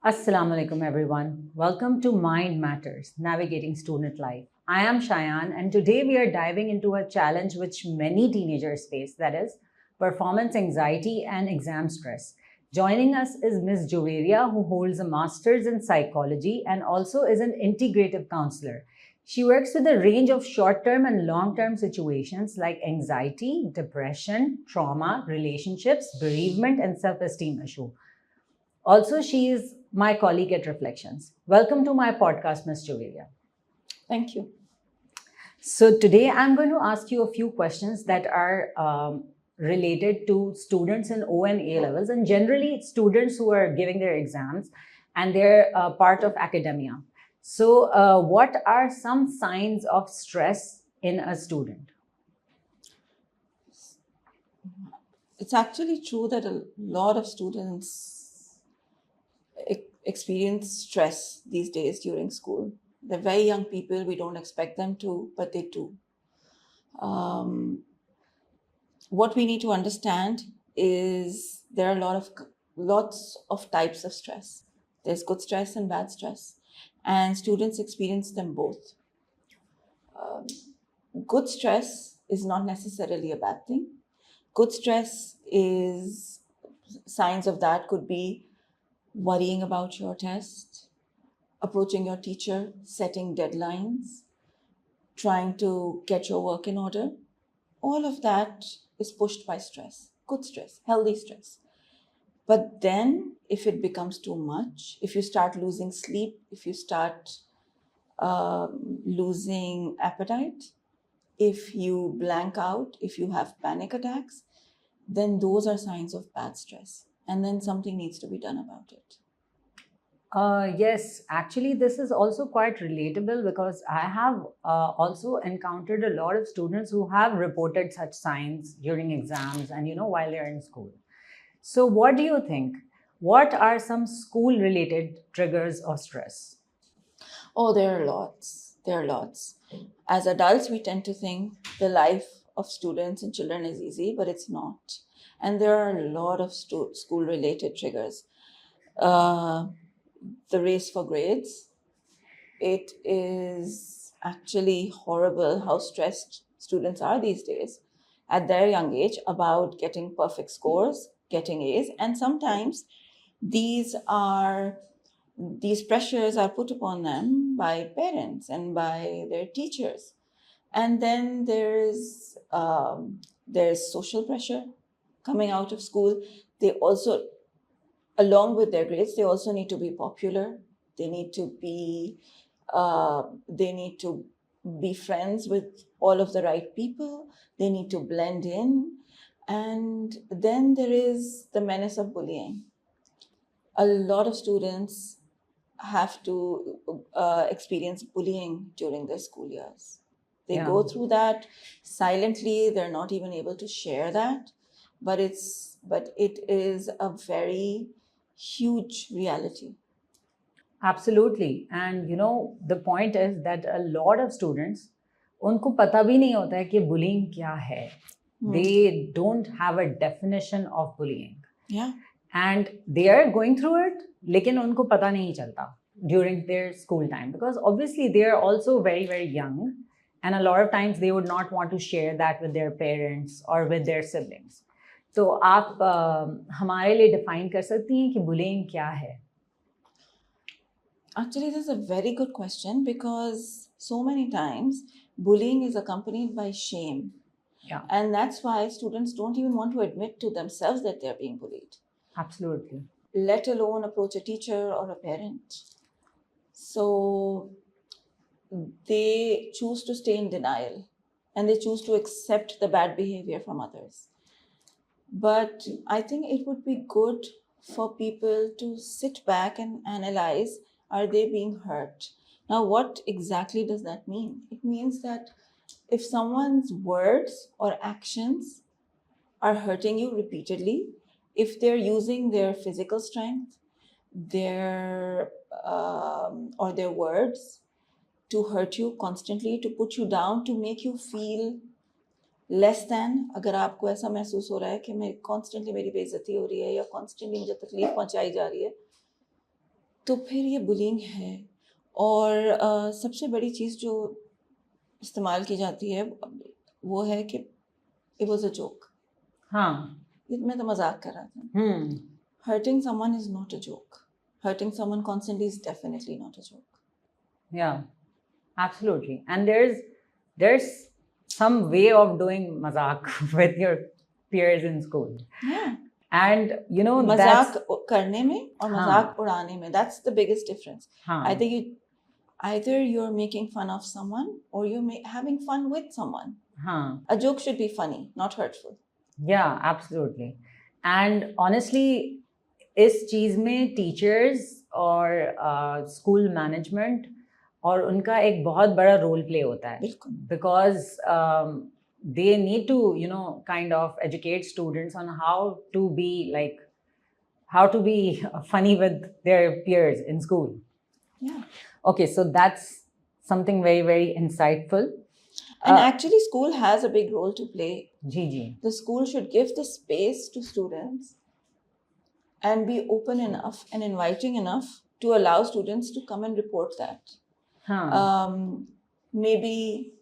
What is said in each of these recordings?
Assalamu alaikum everyone. Welcome to Mind Matters, Navigating Student Life. I am Shayan and today we are diving into a challenge which many teenagers face, that is performance anxiety and exam stress. Joining us is Ms. Jovairia, who holds a master's in psychology and also is an integrative counselor. She works with a range of short-term and long-term situations like anxiety, depression, trauma, relationships, bereavement and self-esteem issue. Also, she is my colleague at Reflections. Welcome to my podcast, Ms. Jovairia. Thank you. So, today I'm going to ask you a few questions that are related to students in O and A levels, and generally students who are giving their exams and they're part of academia. So, what are some signs of stress in a student? It's actually true that a lot of students experience stress these days during school. They're very young people. We don't expect them to, but they do. What we need to understand is there are lots of types of stress. There's good stress and bad stress, and students experience them both. Good stress is not necessarily a bad thing. Good stress is signs of that could be worrying about your test, approaching your teacher, setting deadlines, trying to get your work in order. All of that is pushed by stress, good stress, healthy stress. But then if it becomes too much, if you start losing sleep, if you start losing appetite, if you blank out, if you have panic attacks, then those are signs of bad stress. And then something needs to be done about it. Yes, actually, this is also quite relatable because I have also encountered a lot of students who have reported such signs during exams and, while they're in school. So, what do you think? What are some school related triggers of stress? Oh, there are lots. There are lots. As adults, we tend to think the life of students and children is easy, but it's not. And there are a lot of school related triggers. The race for grades. It is actually horrible how stressed students are these days at their young age about getting perfect scores, getting A's, and sometimes these pressures are put upon them by parents and by their teachers. And then there's social pressure coming out of school. They also, along with their grades, they also need to be popular. They need to be friends with all of the right people. They need to blend in. And then there is the menace of bullying. A lot of students have to experience bullying during their school years. They go through that silently. They're not even able to share that, but it is a very huge reality. Absolutely. And the point is that a lot of students, उनको पता भी नहीं होता है कि bullying क्या है. They don't have a definition of bullying. Yeah. And they are going through it, लेकिन उनको पता नहीं चलता during their school time because obviously they are also very, very young. And a lot of times they would not want to share that with their parents or with their siblings. तो आप हमारे लिए define कर सकती हैं कि bullying क्या है? Actually, this is a very good question because so many times bullying is accompanied by shame. Yeah. And that's why students don't even want to admit to themselves that they're being bullied. Absolutely. Let alone approach a teacher or a parent. So they choose to stay in denial and they choose to accept the bad behavior from others. But I think it would be good for people to sit back and analyze, are they being hurt? Now, what exactly does that mean? It means that if someone's words or actions are hurting you repeatedly, if they're using their physical strength, or their words to hurt you constantly, to put you down, to make you feel less than, अगर आपको ऐसा महसूस हो रहा है कि मैं constantly मेरी बेइज्जती हो रही है या constantly मुझे तकलीफ पहुंचाई जा रही है, तो फिर ये बुलिंग है। और सबसे बड़ी चीज़ जो इस्तेमाल की जाती है वो है कि इट वाज अ जोक। हाँ. मैं तो मजाक कर रहा था। Hurting someone is not a joke. Hurting someone constantly is definitely not a joke. Yeah, absolutely. And there's some way of doing mazak with your peers in school. Yeah. And you know, मजाक that's करने में और हाँ. मजाक उड़ाने में, that's the biggest difference. हाँ. I think either you're making fun of someone or you're having fun with someone. हाँ. A joke should be funny, not hurtful. Yeah, absolutely. And honestly, इस चीज में टीचर्स और स्कूल मैनेजमेंट और उनका एक बहुत बड़ा रोल प्ले होता है. बिल्कुल. Because they need to, you know, kind of educate students on how to be funny with their peers in school. Yeah. Okay, so that's something very, very insightful. And actually school has a big role to play. जी. The school should give the space to students and be open enough and inviting enough to allow students to come and report that. Maybe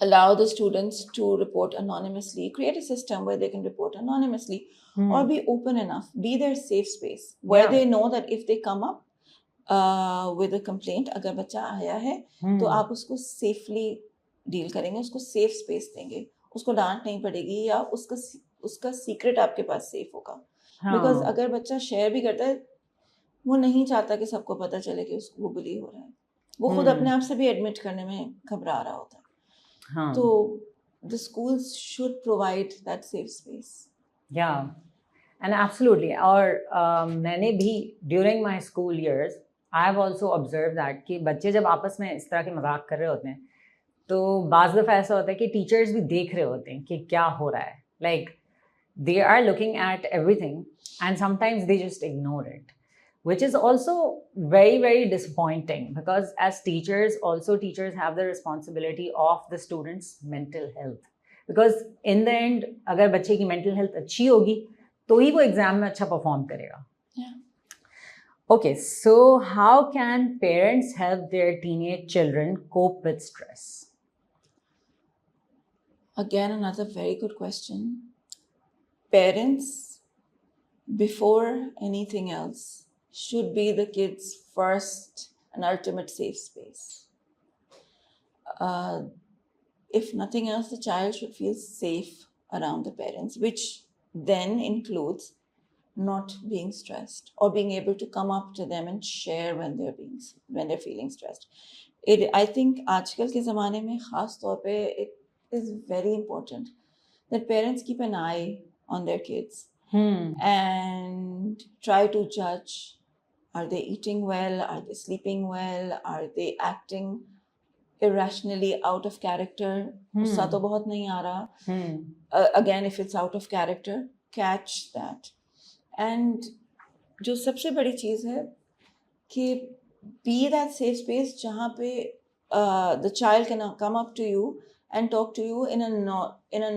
allow the students to report anonymously, create a system where they can report anonymously, or be open enough, be their safe space where they know that if they come up with a complaint, अगर बच्चा आया है तो आप उसको safely deal करेंगे, उसको safe space देंगे, उसको डांट नहीं पड़ेगी या उसका secret आपके पास safe होगा. Because अगर बच्चा share भी करता है, वो नहीं चाहता कि सबको पता चले कि उसको वो बुली हो रहा है, वो खुद अपने आप से भी एडमिट करने में घबरा रहा होता है. तो the schools should provide that safe space. Yeah, and absolutely. और मैंने भी during my school years, I have also observed that कि बच्चे जब आपस में इस तरह के मजाक कर रहे होते हैं तो बाज़ दफ़ा ऐसा होता है कि टीचर्स भी देख रहे होते हैं कि क्या हो रहा है. Like they are looking at everything and sometimes they just ignore it, which is also very, very disappointing because as teachers, also teachers have the responsibility of the students' mental health. Because in the end, अगर बच्चे की mental health अच्छी होगी तो ही वो exam में अच्छा perform करेगा. Yeah. Okay, so how can parents help their teenage children cope with stress? Again, another very good question. Parents, before anything else, should be the kids' first and ultimate safe space. If nothing else, the child should feel safe around the parents, which then includes not being stressed or being able to come up to them and share when they're feeling stressed. I think आजकल के ज़माने में ख़ास तौर पे it is very important that parents keep an eye on their kids and try to judge, are they eating well, are they sleeping well, are they acting irrationally out of character, गुस्सा तो बहुत नहीं आ रहा. Again, if it's out of character, catch that. And जो सबसे बड़ी चीज़ है कि be that safe space जहाँ पे the child can come up to you and talk to you in a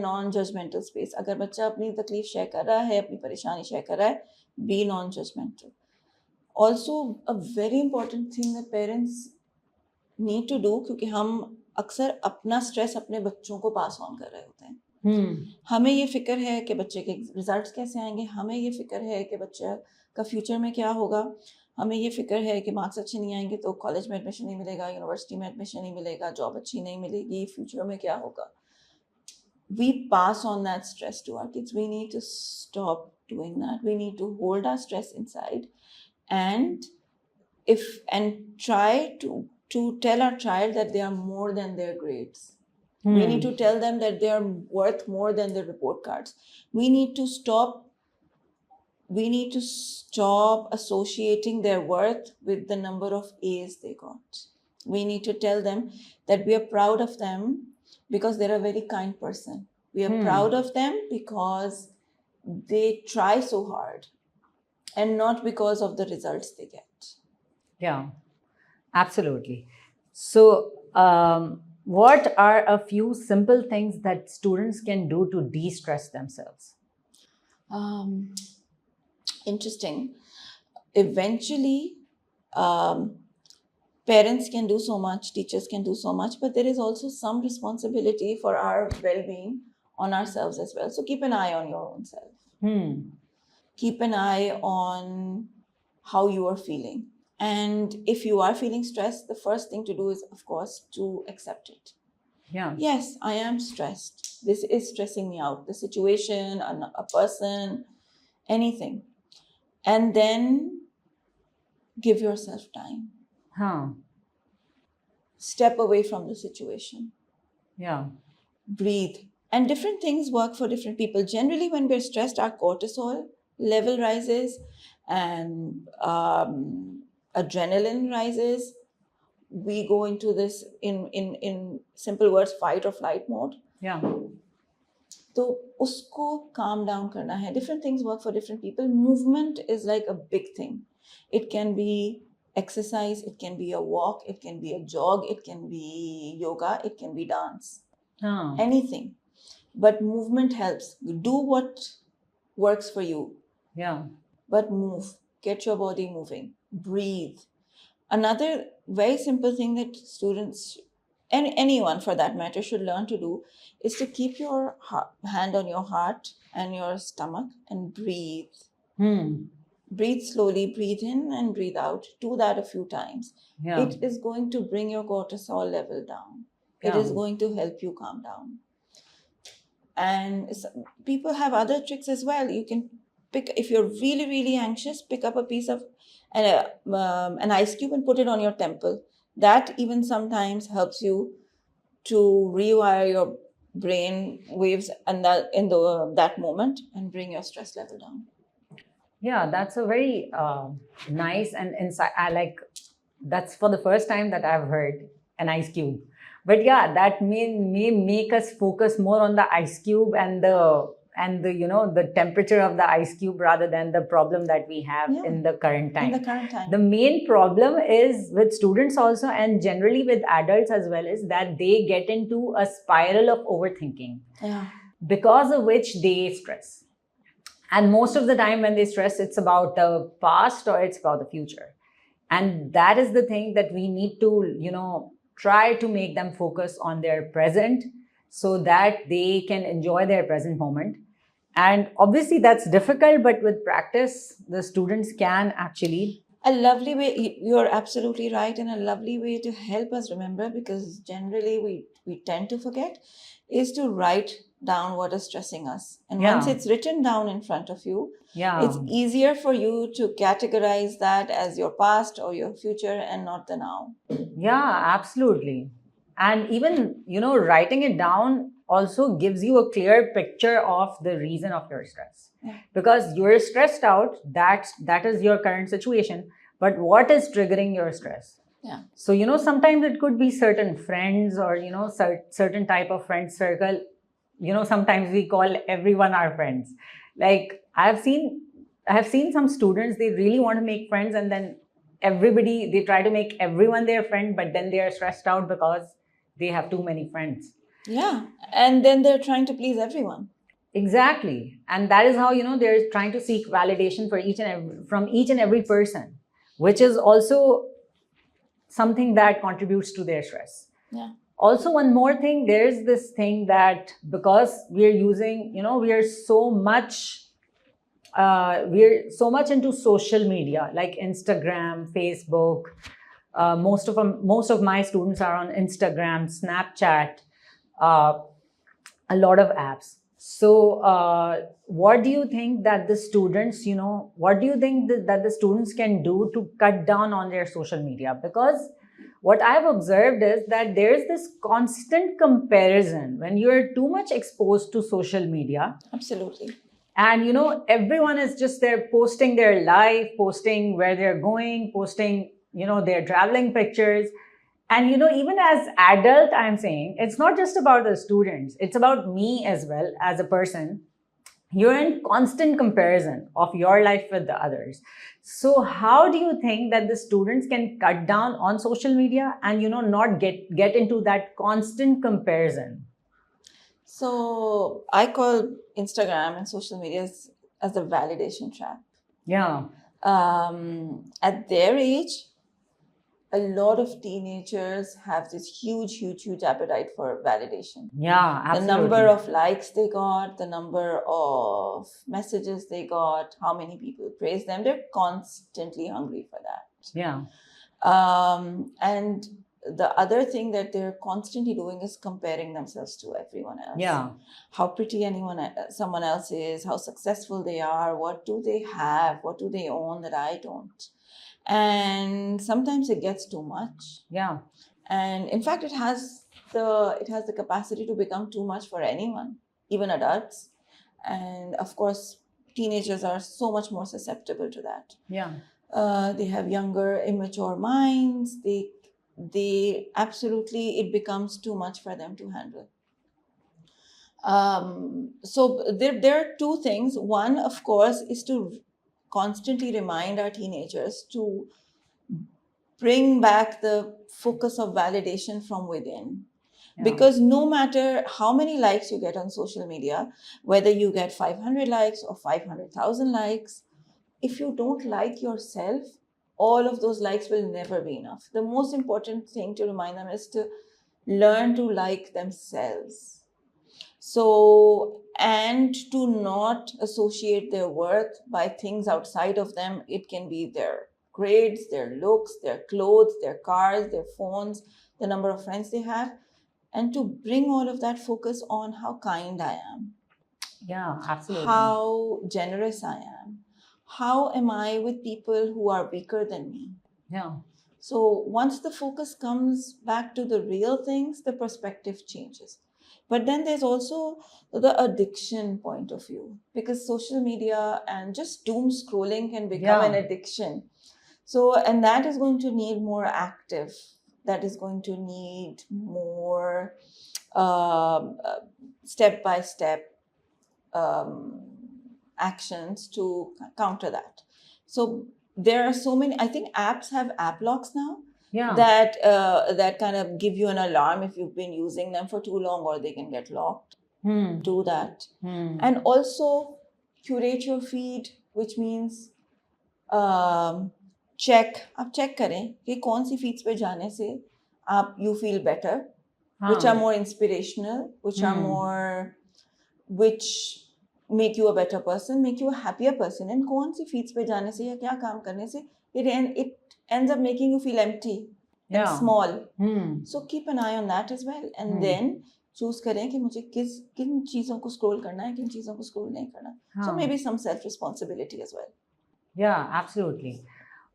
non-judgmental space. अगर बच्चा अपनी तकलीफ शेयर कर रहा है, अपनी परेशानी शेयर कर रहा है, be non-judgmental. Also, a very important thing that parents need to do, क्योंकि हम अक्सर अपना स्ट्रेस अपने बच्चों को पास ऑन कर रहे होते हैं. हमें ये फिक्र है कि बच्चे के रिजल्ट्स कैसे आएंगे, हमें ये फिक्र है कि बच्चा का फ्यूचर में क्या होगा, हमें ये फिक्र है कि मार्क्स अच्छे नहीं आएंगे तो कॉलेज में एडमिशन नहीं मिलेगा, यूनिवर्सिटी में एडमिशन नहीं मिलेगा, जॉब अच्छी नहीं मिलेगी, फ्यूचर में क्या होगा. We pass on that stress to our kids. We need to stop doing that. We need to hold our stress inside and try to tell our child that they are more than their grades. We need to tell them that they are worth more than the report cards. We need to stop associating their worth with the number of A's they got. We need to tell them that we are proud of them because they're a very kind person. We are proud of them because they try so hard and not because of the results they get. Yeah, absolutely. So, what are a few simple things that students can do to de-stress themselves? Interesting. eventually, parents can do so much, teachers can do so much, but there is also some responsibility for our well-being on ourselves as well. So keep an eye on your own self. Keep an eye on how you are feeling. And if you are feeling stressed, the first thing to do is, of course, to accept it. Yeah. Yes, I am stressed. This is stressing me out. The situation, a person, anything. And then give yourself time. Step away from the situation. Yeah. Breathe. And different things work for different people. Generally, when we're stressed, our cortisol level rises and adrenaline rises. We go into this, in simple words, fight or flight mode. Yeah. तो उसको calm down करना है. Different things work for different people. Movement is like a big thing. It can be exercise, it can be a walk, it can be a jog, it can be yoga, it can be dance. Anything. But movement helps. Do what works for you. Yeah. But move. Get your body moving. Breathe. Another very simple thing that students, and anyone for that matter, should learn to do is to keep your hand on your heart and your stomach and breathe. Breathe slowly, breathe in and breathe out. Do that a few times. Yeah. It is going to bring your cortisol level down. It is going to help you calm down. And people have other tricks as well. You can pick, if you're really, really anxious, pick up a piece of an ice cube and put it on your temple. That even sometimes helps you to rewire your brain waves and that moment and bring your stress level down. Yeah, that's a very nice and that's for the first time that I've heard an ice cube. But yeah, that may make us focus more on the ice cube and the the temperature of the ice cube rather than the problem that we have in the current time. In the current time. The main problem is with students also, and generally with adults as well, is that they get into a spiral of overthinking. Yeah. Because of which they stress. And most of the time when they stress, it's about the past or it's about the future. And that is the thing that we need to, try to make them focus on their present so that they can enjoy their present moment. And obviously that's difficult, but with practice, the students can actually. A lovely way, you're absolutely right, and a lovely way to help us remember, because generally we tend to forget, is to write down what is stressing us. And once it's written down in front of you, it's easier for you to categorize that as your past or your future and not the now. Yeah, absolutely. And even, writing it down also gives you a clear picture of the reason of your stress. Yeah. Because you're stressed out, that is your current situation. But what is triggering your stress? Yeah. So, sometimes it could be certain friends or, certain type of friend circle. Sometimes we call everyone our friends. Like I have seen some students, they really want to make friends, and then they try to make everyone their friend, but then they are stressed out because they have too many friends. Yeah. And then they're trying to please everyone. Exactly. And that is how, they're trying to seek validation from each and every person, which is also something that contributes to their stress. Yeah. Also, one more thing, there's this thing that because we're using, we're so much into social media, like Instagram, Facebook. Most of my students are on Instagram, Snapchat, a lot of apps. So what do you think that the students, what do you think that the students can do to cut down on their social media? Because what I've observed is that there's this constant comparison when you're too much exposed to social media. Absolutely. And, everyone is just there posting their life, posting where they're going, posting, their traveling pictures. And, even as adult, I'm saying it's not just about the students. It's about me as well as a person. You're in constant comparison of your life with the others. So how do you think that the students can cut down on social media and, not get into that constant comparison? So I call Instagram and social media as a validation trap. Yeah. At their age, a lot of teenagers have this huge appetite for validation. Yeah, The absolutely. number of likes they got, the number of messages they got, how many people praise them, they're constantly hungry for that. Yeah. And the other thing that they're constantly doing is comparing themselves to everyone else. Yeah. How pretty someone else is, how successful they are, what do they have, what do they own that I don't. And sometimes it gets too much. Yeah. And in fact, it has the capacity to become too much for anyone, even adults. And of course, teenagers are so much more susceptible to that. Yeah. They have younger, immature minds. They absolutely, it becomes too much for them to handle. So there are two things. One, of course, is to constantly remind our teenagers to bring back the focus of validation from within. Yeah. Because no matter how many likes you get on social media, whether you get 500 likes or 500,000 likes, if you don't like yourself, all of those likes will never be enough. The most important thing to remind them is to learn to like themselves. So, and to not associate their worth by things outside of them. It can be their grades, their looks, their clothes, their cars, their phones, the number of friends they have, and to bring all of that focus on how kind I am. Yeah, absolutely. How generous I am. How am I with people who are weaker than me? Yeah. So once the focus comes back to the real things, the perspective changes. But then there's also the addiction point of view, because social media and just doom scrolling can become an addiction. So, and that is going to need more active, that is going to need more step-by-step actions to counter that. So there are so many, I think apps have app locks now. Yeah. That kind of give you an alarm if you've been using them for too long, or they can get locked. Do that. And also curate your feed, which means आप check करें कि कौन सी feeds पे जाने से आप you feel better, which are more inspirational, which make you a better person, make you a happier person, and कौन सी feeds पे जाने से या क्या काम करने से it ends up making you feel empty and small. So keep an eye on that as well, and then choose करें कि मुझे किन चीज़ों को scroll करना है, किन चीज़ों को scroll नहीं करना. So maybe some self responsibility as well. Yeah, absolutely.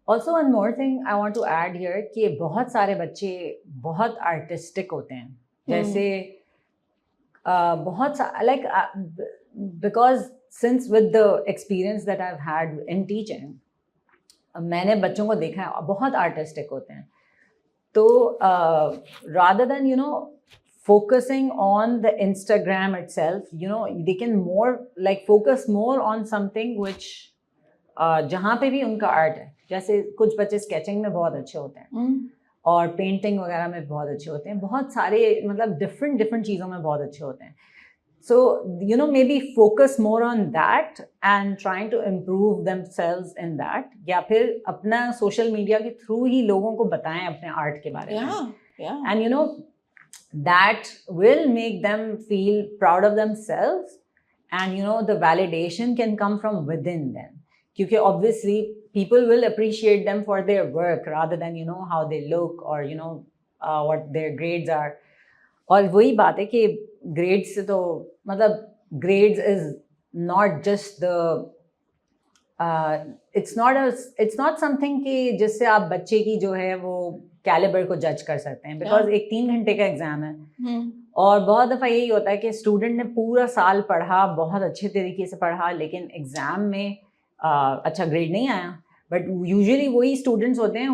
Also, one more thing I want to add here कि बहुत सारे बच्चे बहुत artistic होते हैं. जैसे बहुत like because since with the experience that I've had in teaching, मैंने बच्चों को देखा है बहुत artistic होते हैं. So rather than focusing on the Instagram itself, they can more like focus more on something which जहाँ पे भी उनका आर्ट है. जैसे कुछ बच्चे स्केचिंग में बहुत अच्छे होते हैं और पेंटिंग वगैरह में बहुत अच्छे होते हैं. बहुत सारे मतलब डिफरेंट चीज़ों में बहुत अच्छे होते हैं. So maybe focus more on that and trying to improve themselves in that. या फिर अपना social media के through ही लोगों को बताएं अपने art के बारे में. Yeah. And that will make them feel proud of themselves, and the validation can come from within them. Because obviously people will appreciate them for their work rather than how they look or what their grades are. और वही बात है कि grades से तो मतलब grades is not just the it's not something कि जिससे आप बच्चे की जो है वो कैलिबर को जज कर सकते हैं. बिकॉज एक 3 घंटे का एग्जाम है और बहुत दफ़ा यही होता है कि स्टूडेंट ने पूरा साल पढ़ा, बहुत अच्छे तरीके से पढ़ा, लेकिन एग्जाम में अच्छा ग्रेड नहीं आया. बट यूजुअली वही स्टूडेंट्स होते हैं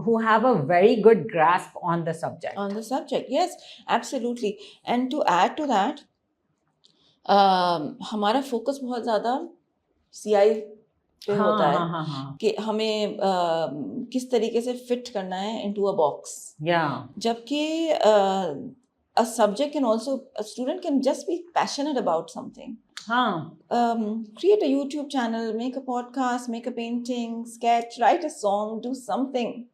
who have a very good grasp on the subject. Yes, absolutely. And to add to that, हमारा फोकस बहुत ज़्यादा CI पे होता है कि हमें किस तरीके से फिट करना है into a box. जबकि a subject can also, a student can just be passionate about something. हाँ. Create a YouTube channel, make a podcast, make a painting, sketch, write a song, do something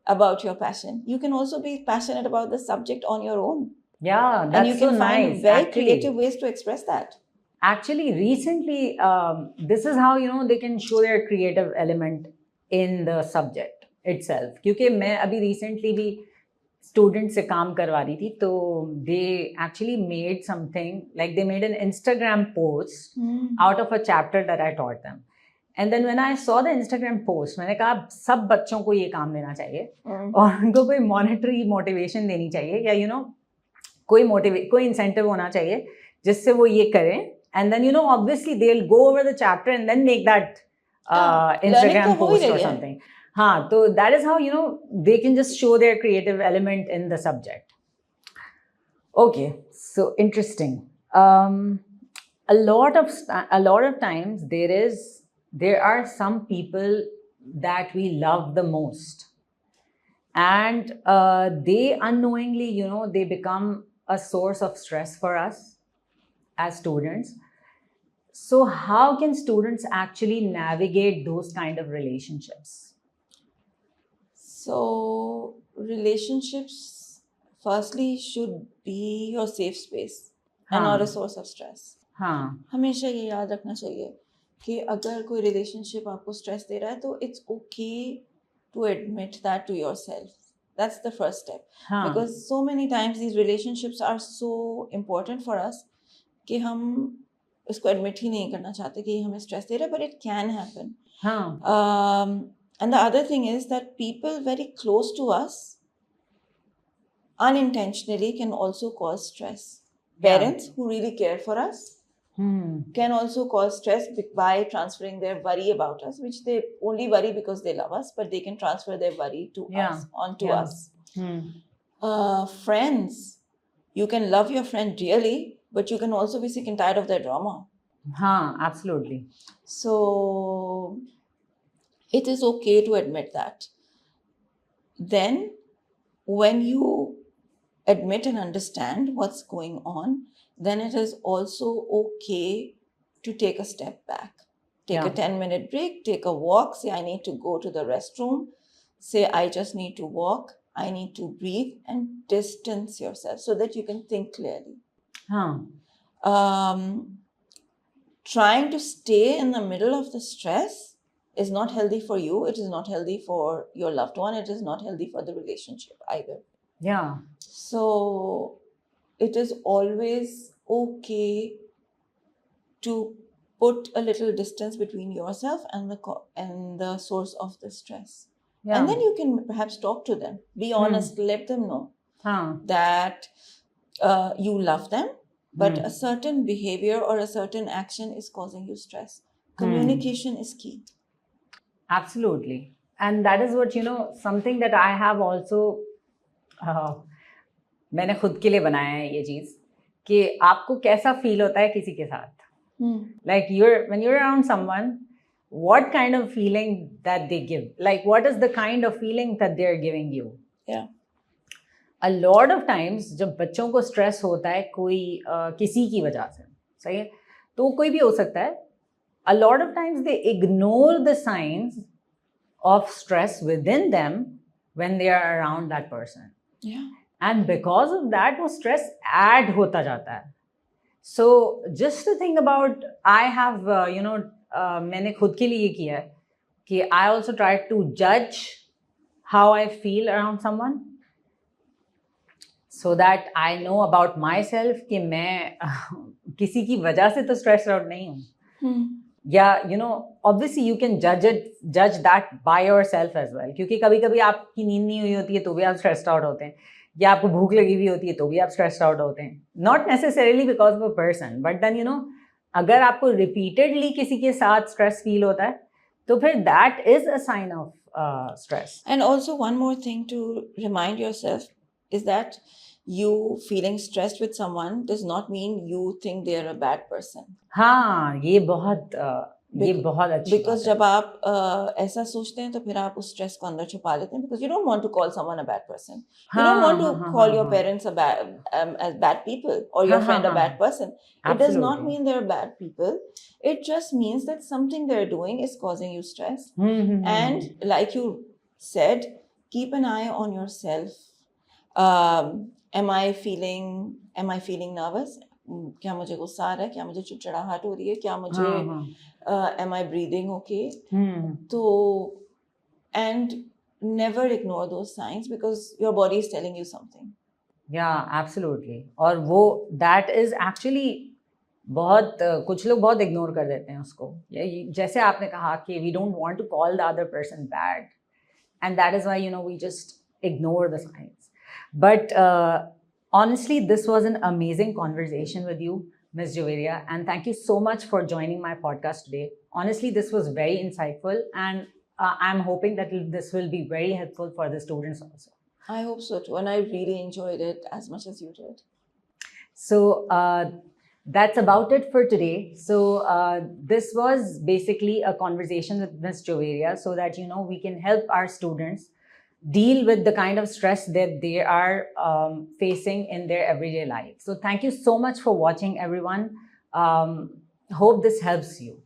about your passion. You can also be passionate about the subject on your own. Yeah, And you that's so can find nice. very Actually, creative ways to express that. actually, recently, this is how they can show their creative element in the subject itself. क्योंकि मैं अभी recently भी students से काम करवा रही थी, तो they actually made something like they made an Instagram post out of a chapter that I taught them. And then when I saw the Instagram post, मैंने कहा सब बच्चों को ये काम लेना चाहिए और उनको कोई monetary motivation देनी चाहिए या कोई incentive होना चाहिए जिससे वो ये करें. And then obviously they'll go over the chapter and then make that Instagram post or something. So that is how they can just show their creative element in the subject. Okay, so interesting. A lot of times there are some people that we love the most, and they unknowingly they become a source of stress for us as students. So how can students actually navigate those kind of relationships? So relationships firstly should be your safe space and not a source of stress. हमेशा ये याद रखना चाहिए कि अगर कोई relationship आपको stress दे रहा है तो it's okay to admit that to yourself. That's the first step. Because so many times these relationships are so important for us कि हम इसको admit ही नहीं करना चाहते कि हमें stress दे रहा है, but it can happen. And the other thing is that people very close to us unintentionally can also cause stress. Parents who really care for us can also cause stress by transferring their worry about us, which they only worry because they love us, but they can transfer their worry to us, onto us. Friends, you can love your friend dearly, but you can also be sick and tired of their drama. Absolutely. So it is okay to admit that. Then when you admit and understand what's going on, then it is also okay to take a step back. Take a 10-minute break, take a walk, say I need to go to the restroom, say I just need to walk, I need to breathe, and distance yourself so that you can think clearly. Trying to stay in the middle of the stress is not healthy for you. It is not healthy for your loved one. It is not healthy for the relationship either. So it is always okay to put a little distance between yourself and the source of the stress. And then you can perhaps talk to them. Be honest. Let them know that you love them, but a certain behavior or a certain action is causing you stress. Communication is key. Absolutely. And that is what, something that I have also, मैंने खुद के लिए बनाया है ये चीज़ कि आपको कैसा फील होता है किसी के साथ. Like when you're around someone, what kind of feeling that they give? Like what is the kind of feeling that they're giving you? A lot of times जब बच्चों को stress होता है कोई किसी की वजह से, सही है, तो कोई भी हो सकता है. A lot of times they ignore the signs of stress within them when they are around that person. And because of that, वो stress add होता जाता है. So just to think about, I have, मैंने खुद के लिए किया है कि I also try to judge how I feel around someone so that I know about myself कि मैं किसी की वजह से तो stressed out नहीं हूँ. Obviously you can judge that by yourself as well. क्योंकि कभी-कभी आपकी नींद नहीं हुई होती है तो भी आप stressed out होते हैं, या आपको भूख लगी हुई होती है तो भी आप stressed out होते हैं. Not necessarily because of a person, but then अगर आपको repeatedly किसी के साथ stress feel होता है तो फिर that is a sign of stress. And also one more thing to remind yourself is that you feeling stressed with someone does not mean you think they are a bad person. हाँ, ये बहुत ये बहुत अच्छी बात because है। जब आप ऐसा सोचते हैं तो फिर आप उस स्ट्रेस को अंदर छुपा लेते हैं, because you don't want to call someone a bad person, you don't हाँ वांट टू हाँ कॉल हाँ योर हाँ parents a as bad people or हाँ your हाँ friend a हाँ bad person. It does not absolutely mean they're bad people. It just means that something they're doing is causing you stress. And like you said, keep an eye on yourself. Am I feeling nervous? क्या मुझे गुस्सा आ रहा है, क्या मुझे चिड़चिड़ाहट हो रही है, क्या मुझे हाँ हाँ am I breathing okay? Hmm So, and never ignore those signs because your body is telling you something. yeah absolutely और वो that is actually बहुत कुछ लोग बहुत इग्नोर कर देते हैं उसको जैसे आपने कहा कि we don't want to call the other person bad and that is why we just ignore the signs but honestly this was an amazing conversation with you, Ms. Jovairia, and thank you so much for joining my podcast today. Honestly, this was very insightful and I'm hoping that this will be very helpful for the students also. I hope so too, and I really enjoyed it as much as you did. So that's about it for today. So this was basically a conversation with Ms. Jovairia so that we can help our students deal with the kind of stress that they are facing in their everyday life. So thank you so much for watching, everyone. Hope this helps you.